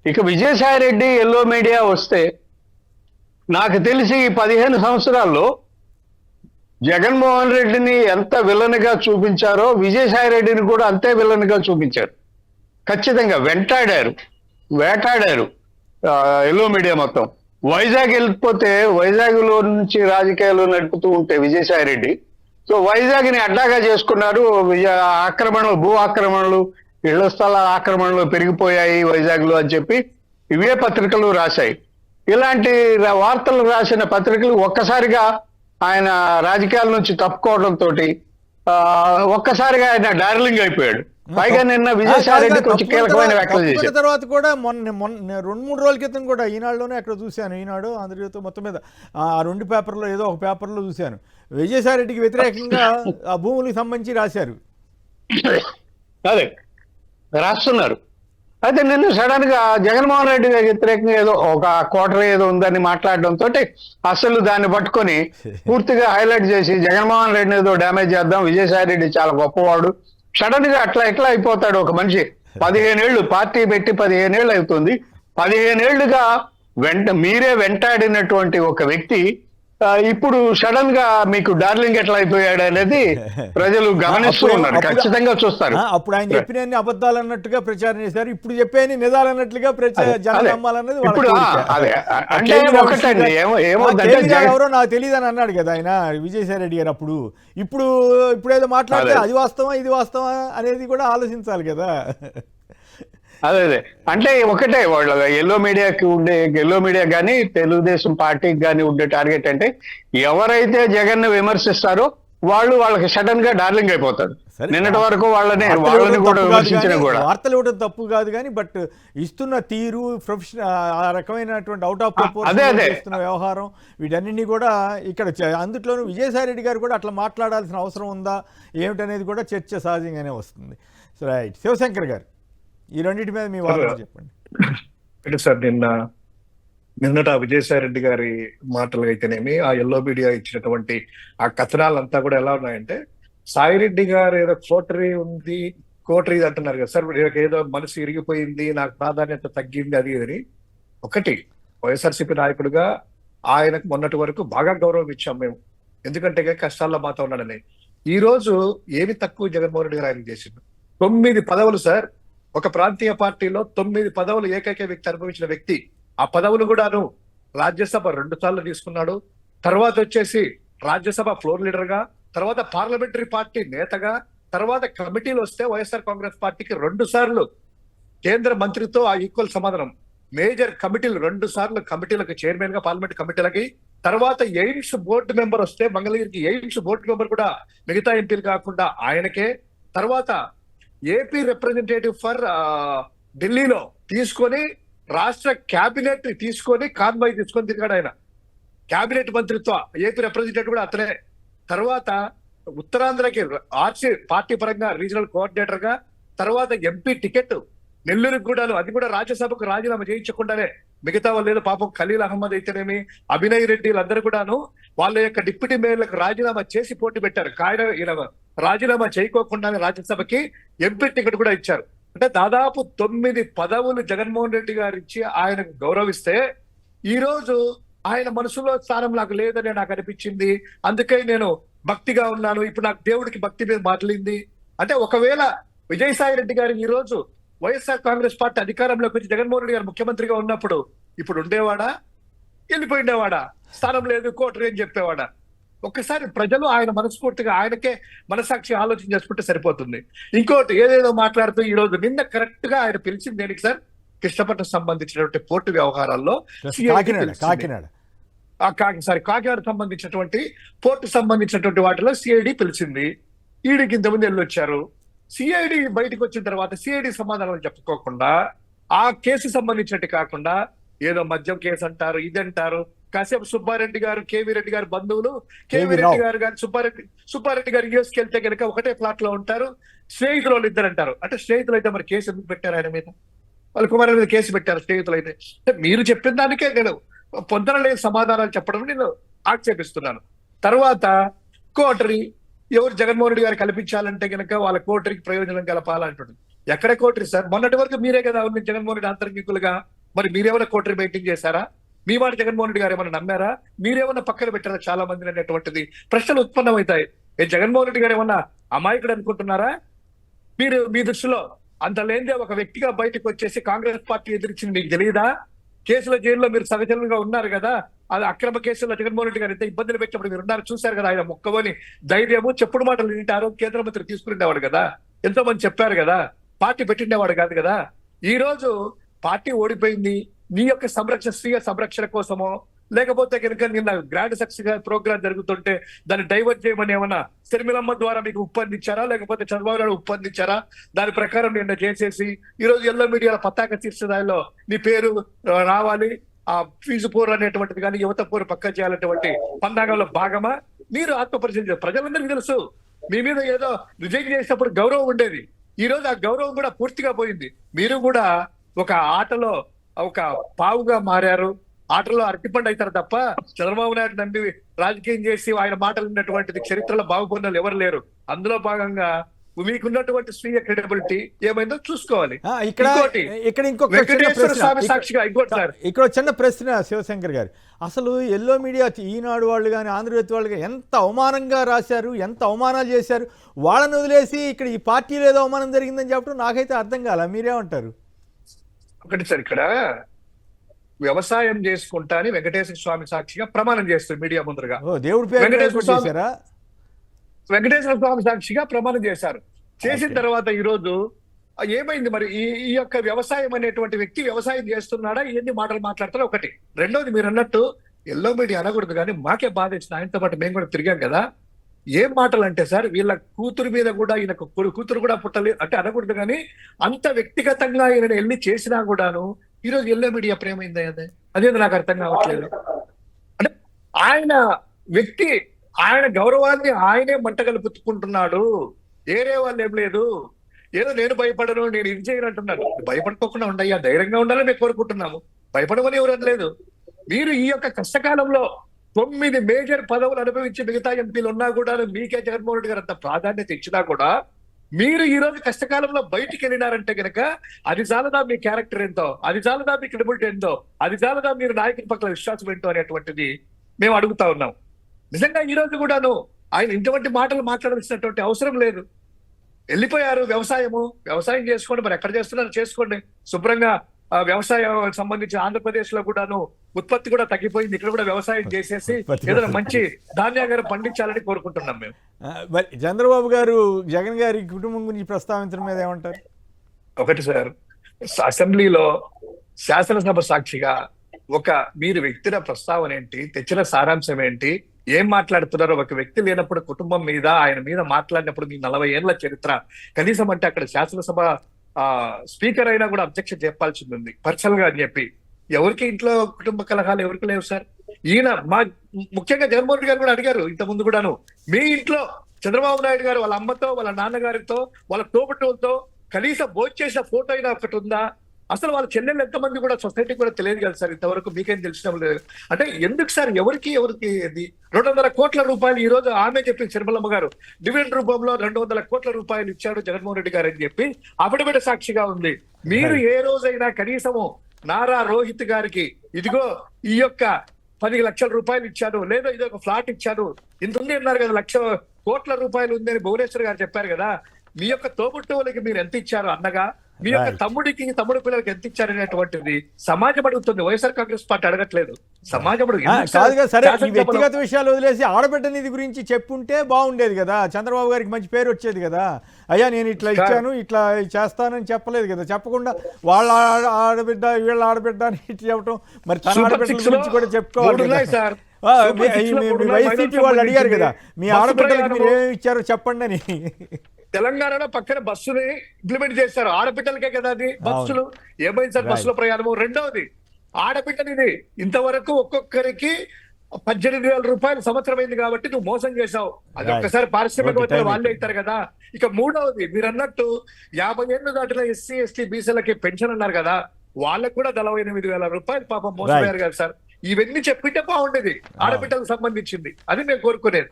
ఇక Vijayasai Reddy yellow media వస్తే నాకు తెలిసి ఈ 15 సంవత్సరాల్లో జగన్మోహన్ రెడ్డిని ఎంత విలన్గా చూపించారో విజయసాయి రెడ్డిని కూడా అంతే విలన్గా చూపించారు. ఖచ్చితంగా వేటాడారు ఎల్లో మీడియా మొత్తం. వైజాగ్ వెళ్ళిపోతే వైజాగ్ లో నుంచి రాజకీయాలు నడుపుతూ ఉంటే విజయసాయి రెడ్డి సో వైజాగ్ ని అడ్డాగా చేసుకున్నారు. ఆక్రమణలు, భూ ఆక్రమణలు, ఇళ్ల స్థల ఆక్రమణలు పెరిగిపోయాయి వైజాగ్ లో అని చెప్పి ఇవే పత్రికలు రాశాయి. ఇలాంటి వార్తలు రాసిన పత్రికలు ఒక్కసారిగా ఆయన రాజకీయాల నుంచి తప్పుకోవడంతో ఒక్కసారిగా ఆయన డార్లింగ్ అయిపోయాడు. పైగా నిన్న విజయసాయి రెడ్డి కొంచెం కీలకమైన వ్యాఖ్యలు చేశారు. తర్వాత కూడా మొన్న 2-3 రోజుల క్రితం కూడా ఈనాడులోనే అక్కడ చూశాను, ఈనాడు ఆంధ్రజ్యోతి మొత్తం మీద ఆ 2 పేపర్లో ఏదో ఒక పేపర్లో చూశాను, విజయసాయి రెడ్డికి వ్యతిరేకంగా ఆ భూములకు సంబంధించి రాశారు. అదే రాస్తున్నారు. అయితే నిన్న సడన్ గా జగన్మోహన్ రెడ్డి వ్యతిరేకంగా ఏదో ఒక క్వార్టర్ ఏదో ఉందని మాట్లాడడంతో అసలు దాన్ని పట్టుకొని పూర్తిగా హైలైట్ చేసి జగన్మోహన్ రెడ్డిని ఏదో డ్యామేజ్ చేద్దాం, విజయసాయి రెడ్డి చాలా గొప్పవాడు. సడన్ గా ఎట్లా అయిపోతాడు ఒక మనిషి? 15 ఏళ్ళు పార్టీ పెట్టి 15 ఏళ్ళు అవుతుంది. 15 ఏళ్లుగా మీరే వెంటాడినటువంటి ఒక వ్యక్తి ఇప్పుడు సడన్ గా మీకు డార్లింగ్ ఎట్లా అయిపోయాడు అనేది ప్రజలు గమనిస్తూ ఉన్నారు, ఖచ్చితంగా చూస్తారు. అప్పుడు ఆయన చెప్పిన అబద్ధాలు అన్నట్టుగా ప్రచారం చేశారు, ఇప్పుడు చెప్పేది నిజాలు అన్నట్లుగా జనం నమ్మాలన్నది అంటే ఒకటండి. ఎవరో నాకు తెలియదు అని అన్నాడు కదా ఆయన విజయసాయి రెడ్డి గారు. ఇప్పుడు ఏదో మాట్లాడితే అది వాస్తవం ఇది వాస్తవం అనేది కూడా ఆలోచించాలి కదా. అదే అంటే ఒకటే వాళ్ళ ఎల్లో మీడియా కానీ తెలుగుదేశం పార్టీకి కానీ ఉండే టార్గెట్ అంటే ఎవరైతే జగన్ ని విమర్శిస్తారో వాళ్ళకి సడన్ గా డార్లింగ్ అయిపోతాడు. నిన్నటి వరకు వాళ్ళని కూడా విమర్శించిన కూడా వార్తలు ఇవ్వడం తప్పు కాదు కానీ బట్ ఇస్తున్న తీరు, ప్రొఫెషనల్ ఆ రకమైనటువంటి అవుట్ ఆఫ్ ప్రపోర్షన్ ఇస్తున్న వ్యవహారం, వీటన్నింటినీ కూడా ఇక్కడ అందులోనూ విజయసాయి రెడ్డి గారు కూడా అట్లా మాట్లాడాల్సిన అవసరం ఉందా ఏమిటనేది కూడా చర్చ సహజంగానే వస్తుంది. రైట్, శివశంకర్ గారు ఈ రెండింటి మీద మీ వాదన చెప్పండి. సార్, నిన్నట విజయసాయి రెడ్డి గారి మాటలు అయితేనేమి, ఆ ఎల్లో మీడియా ఇచ్చినటువంటి ఆ కథనాలంతా కూడా ఎలా ఉన్నాయంటే, సాయిరెడ్డి గారు ఏదో కోటరీ అంటున్నారు కదా సార్, ఏదో మనసు ఇరిగిపోయింది, నాకు ప్రాధాన్యత తగ్గింది అది అని. ఒకటి, వైఎస్ఆర్సీపీ నాయకుడిగా ఆయనకు మొన్నటి వరకు బాగా గౌరవం ఇచ్చాం మేము, ఎందుకంటే కష్టాల్లో మాతో ఉన్నాడని. ఈ రోజు ఏమి తక్కువ జగన్మోహన్ రెడ్డి గారు ఆయన చేసిండు? 9 పదవులు సార్, ఒక ప్రాంతీయ పార్టీలో 9 పదవులు ఏకైక వ్యక్తి అనుభవించిన వ్యక్తి. ఆ పదవులు కూడాను రాజ్యసభ 2 సార్లు తీసుకున్నాడు. తర్వాత వచ్చేసి రాజ్యసభ ఫ్లోర్ లీడర్ గా, తర్వాత పార్లమెంటరీ పార్టీ నేతగా, తర్వాత కమిటీలు వస్తే వైఎస్ఆర్ కాంగ్రెస్ పార్టీకి 2 సార్లు కేంద్ర మంత్రితో ఆ ఈక్వల్ సమాధానం. మేజర్ కమిటీలు 2 సార్లు కమిటీలకు చైర్మన్ గా, పార్లమెంట్ కమిటీలకి. తర్వాత ఎయిమ్స్ బోర్డు మెంబర్ వస్తే మంగళగిరికి ఎయిమ్స్ బోర్డు మెంబర్ కూడా మిగతా ఎంపీలు కాకుండా ఆయనకే. తర్వాత ఏపీ రిప్రజెంటేటివ్ ఫర్ ఢిల్లీలో తీసుకొని రాష్ట్ర క్యాబినెట్ తీసుకొని కాన్వాయ్ తీసుకొని తిరిగాడు ఆయన. క్యాబినెట్ మంత్రిత్వ ఏపీ రిప్రజెంటేటివ్ కూడా అతనే. తర్వాత ఉత్తరాంధ్రకి ఆర్సీ పార్టీ పరంగా రీజనల్ కోఆర్డినేటర్ గా, తర్వాత ఎంపీ టికెట్ నెల్లూరుకి కూడాను, అది కూడా రాజ్యసభకు రాజీనామా చేయించకుండానే. మిగతా వాళ్ళు ఏదో పాపం ఖలీల్ అహ్మద్ అయితేనేమి, అభినయ్ రెడ్డి వీళ్ళందరూ కూడాను వాళ్ళ యొక్క డిప్యూటీ మేయర్లకు రాజీనామా చేసి పోటీ పెట్టారు. రాజీనామా చేయకోకుండానే రాజ్యసభకి ఎంపీ టికెట్ కూడా ఇచ్చారు. అంటే దాదాపు 9 పదవులు జగన్మోహన్ రెడ్డి గారు ఇచ్చి ఆయనకు గౌరవిస్తే, ఈ రోజు ఆయన మనసులో స్థానం నాకు లేదని నాకు అనిపించింది, అందుకే నేను భక్తిగా ఉన్నాను, ఇప్పుడు నాకు దేవుడికి భక్తి మీద మాట్లాడింది అంటే, ఒకవేళ విజయసాయి రెడ్డి గారు ఈ రోజు వైఎస్ఆర్ కాంగ్రెస్ పార్టీ అధికారంలోకి వచ్చి జగన్మోహన్ రెడ్డి గారు ముఖ్యమంత్రిగా ఉన్నప్పుడు ఇప్పుడు ఉండేవాడా, వెళ్ళిపోయిండేవాడా, స్థానం లేదు కోటరీ అని చెప్పేవాడా? ఒక్కసారి ప్రజలు ఆయన మనస్ఫూర్తిగా ఆయనకే మనసాక్షి ఆలోచన చేసుకుంటే సరిపోతుంది. ఇంకోటి ఏదేదో మాట్లాడుతూ ఈ రోజు నిన్న కరెక్ట్ గా ఆయన పిలిచింది దేనికి సార్? కృష్ణపట్నం సంబంధించినటువంటి పోర్టు వ్యవహారాల్లో కాకినాడ సంబంధించినటువంటి పోర్టు సంబంధించినటువంటి వాటిలో సిఐడి పిలిచింది. ఈడికి ఇంతమంది వెళ్ళొచ్చారు. సిఐడి బయటకు వచ్చిన తర్వాత సిఐడి సమాధానాలు చెప్పుకోకుండా, ఆ కేసు సంబంధించినట్టు కాకుండా ఏదో మద్యం కేసు అంటారు, ఇదంటారు. కాసేపు సుబ్బారెడ్డి గారు, కేవీ రెడ్డి గారు బంధువులు, కేవీ రెడ్డి గారు కానీ సుబ్బారెడ్డి గారు యూఎస్కి వెళ్తే కనుక ఒకటే ప్లాట్ లో ఉంటారు. స్నేహితులు వాళ్ళు ఇద్దరు అంటారు. అంటే స్నేహితులు అయితే మరి కేసు ఎందుకు పెట్టారు ఆయన మీద? వాళ్ళ కుమారుల మీద కేసు పెట్టారు స్నేహితులు అయితే. మీరు చెప్పిన దానికే నేను పొందనలేని సమాధానాలు చెప్పడం నేను ఆక్షేపిస్తున్నాను. తర్వాత కోటరీ ఎవరు జగన్మోహన్ రెడ్డి గారు కల్పించాలంటే కనుక వాళ్ళ కోటరీకి ప్రయోజనం కలపాలంటుంది. ఎక్కడ కోటరీ సార్? మొన్నటి వరకు మీరే కదా ఉంది జగన్మోహన్ రెడ్డి అంతర్గికులుగా. మరి మీరేమైనా కోటరీ మెయింటైన్ చేశారా? మీ మాట జగన్మోహన్ రెడ్డి గారు ఏమైనా నమ్మారా? మీరేమన్నా పక్కన పెట్టారా చాలా మందిని అనేటువంటిది ప్రశ్నలు ఉత్పన్నమవుతాయి. జగన్మోహన్ రెడ్డి గారు ఏమన్నా అమాయకుడు అనుకుంటున్నారా? మీరు మీ దృష్టిలో అంత లేనిదే ఒక వ్యక్తిగా బయటకు వచ్చేసి కాంగ్రెస్ పార్టీ ఎదిరించింది మీకు తెలియదా? కేసుల జైల్లో మీరు సహచరులుగా ఉన్నారు కదా. అది అక్రమ కేసుల్లో జగన్మోహన్ రెడ్డి గారు ఎంత ఇబ్బందులు పెట్టినప్పుడు మీరు ఉన్నారు, చూశారు కదా. ఆయన మొక్కవని ధైర్యము, చెప్పుడు మాటలు వింటారు. కేంద్ర మంత్రి తీసుకునేవాడు కదా, ఎంతో మంది చెప్పారు కదా, పార్టీ పెట్టిండేవాడు కాదు కదా. ఈ రోజు పార్టీ ఓడిపోయింది. నీ యొక్క స్వీయ సంరక్షణ కోసమో, లేకపోతే కనుక నిన్న గ్రాండ్ సక్సెస్ ప్రోగ్రామ్ జరుగుతుంటే దాన్ని డైవర్ట్ చేయమని ఏమన్నా శర్మిలమ్మ ద్వారా మీకు ఒప్పందించారా, లేకపోతే చంద్రబాబు నాయుడు ఒప్పందించారా? దాని ప్రకారం నిన్న చేసేసి ఈ రోజు ఎల్లో మీడియాలో పతాక శీర్షదాయిలో నీ పేరు రావాలి, ఆ ఫీజు పోరు అనేటువంటిది కానీ యువత పోరు పక్క చేయాలనేటువంటి పందాగంలో భాగమా? మీరు ఆత్మపరిశీలన. ప్రజలందరికీ తెలుసు మీ మీద ఏదో రిజైన్ చేసినప్పుడు గౌరవం ఉండేది. ఈ రోజు ఆ గౌరవం కూడా పూర్తిగా పోయింది. మీరు కూడా ఒక ఆటలో ఒక పావుగా మారారు. ఆటలో అరటిపండు అవుతారు తప్ప చంద్రబాబు నాయుడు నమ్మి రాజకీయం చేసి ఆయన మాటలు ఉన్నటువంటిది చరిత్రలో బాగుపడిన ఎవరు లేరు. అందులో భాగంగా మీకున్నటువంటి స్వీయ క్రెడిబిలిటీ ఏమైందో చూసుకోవాలి. ఇక్కడ ఇంకొక వెంకటేశ్వర స్వామి సాక్షిగా ఇంకోటి సార్, ఇక్కడ చిన్న ప్రశ్న శివశంకర్ గారు. అసలు ఎల్లో మీడియా ఈనాడు వాళ్ళు కానీ ఆంధ్రజ్యోతి వాళ్ళు కానీ ఎంత అవమానంగా రాశారు, ఎంత అవమానాలు చేశారు. వాళ్ళని వదిలేసి ఇక్కడ ఈ పార్టీలో ఏదో అవమానం జరిగిందని చెప్పడం నాకైతే అర్థం కాల. మీరేమంటారు? ఒకటి సార్, ఇక్కడ వ్యవసాయం చేసుకుంటా అని వెంకటేశ్వర స్వామి సాక్షిగా ప్రమాణం చేస్తారు మీడియా ముందరగా. దేవుడి పేరు వెంకటేశ్వర స్వామి సాక్షిగా ప్రమాణం చేశారు. చేసిన తర్వాత ఈ రోజు ఏమైంది మరి? ఈ యొక్క వ్యవసాయం అనేటువంటి వ్యక్తి వ్యవసాయం చేస్తున్నాడా? ఇవన్నీ మాటలు మాట్లాడతారా? ఒకటి. రెండోది, మీరు అన్నట్టు ఎల్లో మీడియా అనకూడదు కానీ మాకే బాధ ఇచ్చిన ఆయనతో పాటు మేము కూడా తిరిగాం కదా. ఏం మాటలు అంటే సార్, వీళ్ళ కూతురు మీద కూడా ఈయనకు కూతురు కూడా పుట్టలేదు అంటే అనకూడదు కానీ అంత వ్యక్తిగతంగా ఈయన వెళ్ళి చేసినా కూడాను ఈ రోజు ఎల్లో మీడియా ప్రేమైంది అదేదో నాకు అర్థం కావట్లేదు. అంటే ఆయన వ్యక్తి, ఆయన గౌరవాన్ని ఆయనే మంటగలుపుకుంటున్నాడు. ఏరే వాళ్ళు ఏం లేదు. ఏదో నేను భయపడను, నేను ఇది చేయను అంటున్నాను. భయపడుకోకుండా ఉండయ్యా, ధైర్యంగా ఉండాలని మేము కోరుకుంటున్నాము. భయపడమని ఎవరు అనలేదు. మీరు ఈ యొక్క కష్టకాలంలో 9 మేజర్ పదవులు అనుభవించి మిగతా ఎంపీలు ఉన్నా కూడా మీకే జగన్మోహన్ రెడ్డి గారు అంత ప్రాధాన్యత ఇచ్చినా కూడా మీరు ఈ రోజు కష్టకాలంలో బయటికి వెళ్ళినారంటే గనక అది చాలదా మీ క్యారెక్టర్ ఎంతో, అది చాలదా మీ క్రెడిబిలిటీ ఎంతో, అది చాలదా మీరు నాయకుల పట్ల విశ్వాసం ఏంటో అనేటువంటిది మేము అడుగుతా ఉన్నాం. నిజంగా ఈ రోజు కూడాను ఆయన ఇటువంటి మాటలు మాట్లాడాల్సినటువంటి అవసరం లేదు. వెళ్ళిపోయారు. వ్యవసాయం చేసుకోండి. మరి ఎక్కడ చేస్తున్నారు చేసుకోండి శుభ్రంగా. వ్యవసాయం సంబంధించి ఆంధ్రప్రదేశ్ లో కూడాను ఉత్పత్తి కూడా తగ్గిపోయింది. ఇక్కడ కూడా వ్యవసాయం చేసేసి ఏదైనా మంచి ధాన్యాగారం పండించాలని కోరుకుంటున్నాం మేము. చంద్రబాబు గారు జగన్ గారి కుటుంబం గురించి ప్రస్తావించడం మీద ఏమంటారు? ఒకటి సార్, అసెంబ్లీలో శాసనసభ సాక్షిగా మీరు వ్యక్తిల ప్రస్తావన ఏంటి, తెచ్చిన సారాంశం ఏంటి, ఏం మాట్లాడుతున్నారో ఒక వ్యక్తి లేనప్పుడు కుటుంబం మీద ఆయన మీద మాట్లాడినప్పుడు మీ 40 ఏళ్ల చరిత్ర కనీసం అంటే అక్కడ శాసనసభ స్పీకర్ అయినా కూడా అబ్జెక్షన్ చెప్పాల్సింది ఉంది పర్సనల్ గా అని చెప్పి. ఎవరికి ఇంట్లో కుటుంబ కలహాలు ఎవరికి లేవు సార్. ఈయన ముఖ్యంగా జగన్మోహన్ రెడ్డి గారు కూడా అడిగారు ఇంత ముందు కూడాను, మీ ఇంట్లో చంద్రబాబు నాయుడు గారు వాళ్ళ అమ్మతో, వాళ్ళ నాన్నగారితో, వాళ్ళ తోబుట్టువులతో కనీసం భోజనం చేసిన ఫోటో అయినా ఒకటి ఉందా? అసలు వాళ్ళ చెల్లెళ్ళు ఎంతమంది కూడా సొసైటీ కూడా తెలియదు కదా సార్. ఇంతవరకు మీకేం తెలిసిన లేదు అంటే ఎందుకు సార్? ఎవరికి 200 కోట్ల రూపాయలు ఈ రోజు ఆమె చెప్పింది శర్మలమ్మ గారు, డివిడెండ్ రూపంలో 200 కోట్ల రూపాయలు ఇచ్చాడు జగన్మోహన్ రెడ్డి గారు అని చెప్పి అఫిడవిట్ సాక్షిగా ఉంది. మీరు ఏ రోజైనా కనీసము నారా రోహిత్ గారికి ఇదిగో ఈ యొక్క 10 లక్షల రూపాయలు ఇచ్చాను, లేదా ఇది ఒక ఫ్లాట్ ఇచ్చాను, ఇంత ఉంది అన్నారు కదా, 1,00,000 కోట్ల రూపాయలు ఉంది అని భువనేశ్వర్ గారు చెప్పారు కదా. మీ యొక్క తోబుట్టువులకి మీరు ఎంత ఇచ్చారు అన్నగా, మీ యొక్క తమ్ముడు పిల్లలకి ఎంత ఇచ్చారనేటువంటిది సమాజం అడుగుతుంది. వైఎస్ఆర్ కాంగ్రెస్ పార్టీ అడగట్లేదు, సమాజం కాదుగా. సరే, ఈ వ్యక్తిగత విషయాలు వదిలేసి ఆడబిడ్డ నిధి గురించి చెప్పుంటే బాగుండేది కదా. చంద్రబాబు గారికి మంచి పేరు వచ్చేది కదా. అయ్యా నేను ఇట్లా ఇచ్చాను, ఇట్లా చేస్తానని చెప్పలేదు కదా. చెప్పకుండా వాళ్ళ ఆడబిడ్డ వీళ్ళ ఆడబిడ్డ అని ఇట్లా చెప్పడం, మరి తన ఆడబిడ్డ గురించి కూడా చెప్పుకోవాలి కదా. వైసీపీ వాళ్ళు అడిగారు కదా, మీ ఆడబిడ్డలకి మీరు ఏమి ఇచ్చారో చెప్పండి అని. తెలంగాణలో పక్కన బస్సుని ఇంప్లిమెంట్ చేశారు. ఆడబిడ్డలకే కదా అది బస్సులు. ఏమైంది సార్ బస్సుల ప్రయాణము? రెండవది, ఆడబిడ్డనిది ఇంతవరకు ఒక్కొక్కరికి 18,000 రూపాయలు సంవత్సరం అయింది కాబట్టి నువ్వు మోసం చేశావు. అది ఒక్కసారి పారిశ్రామికవేత్తలు వాళ్ళే ఇస్తారు కదా. ఇక మూడవది, మీరు అన్నట్టు 50 ఏళ్ళు దాటిన ఎస్సీ ఎస్టీ బీసీలకి పెన్షన్ అన్నారు కదా, వాళ్ళకు కూడా 48,000 రూపాయలు పాపం మోసపోయారు కదా సార్. ఇవన్నీ చెప్పింటే బాగుండేది ఆడబిడ్డలకు సంబంధించింది. అది మేము కోరుకునేది.